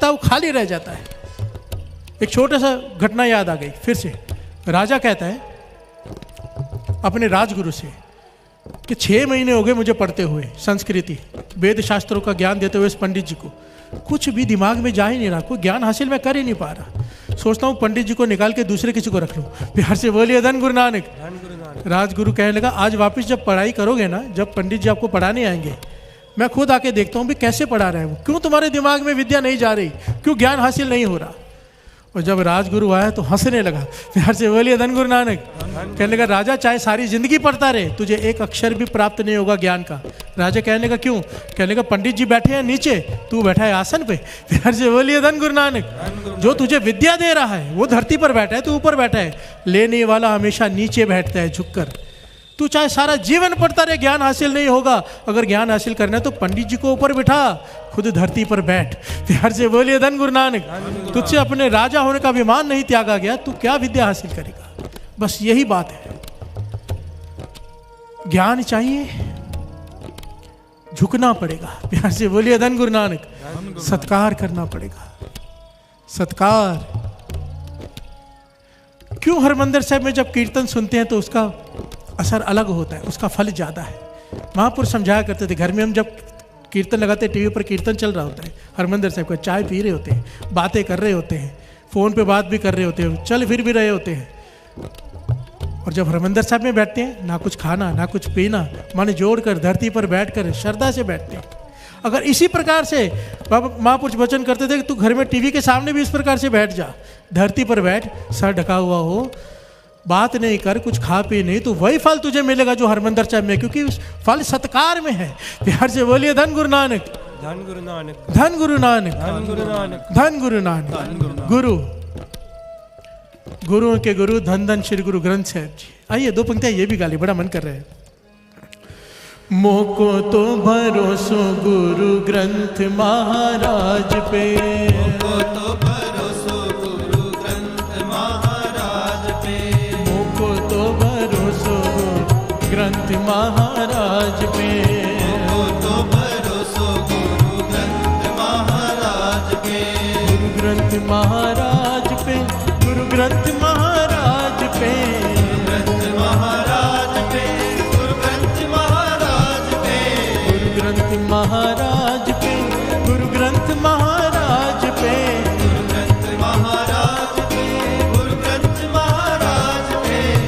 होता है वो खाली रह जाता है। एक छोटा सा घटना याद आ गई फिर से। राजा कहता है अपने राजगुरु से कि 6 महीने हो गए मुझे पढ़ते हुए, संस्कृति वेद शास्त्रों का ज्ञान देते हुए इस पंडित जी को, कुछ भी दिमाग में जा ही नहीं रहा, कोई ज्ञान हासिल मैं कर ही नहीं पा रहा। सोचता हूँ पंडित जी को निकाल के दूसरे किसी को रख लूँ। बिहार से बोलिए धन गुरु नानक। राजगुरु कहने लगा आज वापस जब पढ़ाई करोगे ना, जब पंडित जी आपको पढ़ाने आएंगे, मैं खुद आके देखता हूँ भी कैसे पढ़ा रहे हैं वो, क्यों तुम्हारे दिमाग में विद्या नहीं जा रही, क्यों ज्ञान हासिल नहीं हो रहा। और जब राजगुरु आया तो हंसने लगा। बिहार से बोलिए धन गुरु नानक। कहने लगा राजा चाहे सारी जिंदगी पढ़ता रहे, तुझे एक अक्षर भी प्राप्त नहीं होगा ज्ञान का। राजा कहने लगा क्यों? कहने लगा पंडित जी बैठे हैं नीचे, तू बैठा है आसन पे। बिहार से बोलिए धन गुरु नानक। जो तुझे विद्या दे रहा है वो धरती पर बैठा है, तू ऊपर बैठा है। लेने वाला हमेशा नीचे बैठता है झुककर। तू चाहे सारा जीवन पढ़ता रहे, ज्ञान हासिल नहीं होगा। अगर ज्ञान हासिल करना है तो पंडित जी को ऊपर बिठा, खुद धरती पर बैठ। प्यार से बोलिए धन गुरु नानक। तुझसे अपने राजा होने का अभिमान नहीं त्यागा गया, तू क्या विद्या हासिल करेगा? बस यही बात है। ज्ञान चाहिए, झुकना पड़ेगा। प्यार से बोलिए धन गुरु नानक। सत्कार करना पड़ेगा, सत्कार। क्यों हरमंदिर साहब में जब कीर्तन सुनते हैं तो उसका असर अलग होता है, उसका फल ज़्यादा है। महापुरुष समझाया करते थे, घर में हम जब कीर्तन लगाते, टीवी पर कीर्तन चल रहा होता है, हरमंदिर साहब का चाय पी रहे होते हैं, बातें कर रहे होते हैं, फ़ोन पे बात भी कर रहे होते हैं, चल फिर भी रहे होते हैं। और जब हरमंदिर साहब में बैठते हैं, ना कुछ खाना ना कुछ पीना, मन जोड़कर धरती पर बैठकर श्रद्धा से बैठते हैं। अगर इसी प्रकार से महापुरुष वचन करते थे कि तू घर में टीवी के सामने भी इस प्रकार से बैठ जा, धरती पर बैठ, सर ढका हुआ हो, बात नहीं कर, कुछ खा पी नहीं, तो वही फल तुझे मिलेगा जो हरमंदिर साहब में, क्योंकि उस फल सत्कार में है। प्यार से बोलिए धन गुरु नानक। धन गुरु नानक। धन गुरु नानक। धन गुरु नानक। धन गुरु नानक। गुरु गुरुओं के गुरु धन धन श्री गुरु ग्रंथ साहब जी। आइए 2 पंक्तियां ये भी गाली, बड़ा मन कर रहे हैं। मोको तो भरोसो गुरु ग्रंथ महाराज पे, मोको तो भरोसो गुरु ग्रंथ महाराज पे, मोको तो भरोसो ग्रंथ महाराज पे, मोको तो भरोसो गुरु ग्रंथ महाराज पे, गुरु ग्रंथ महाराज पे, गुरु ग्रंथ महाराज पे, ग्रंथ महाराज पे, गुरु ग्रंथ महाराज पे, गुरु ग्रंथ महाराज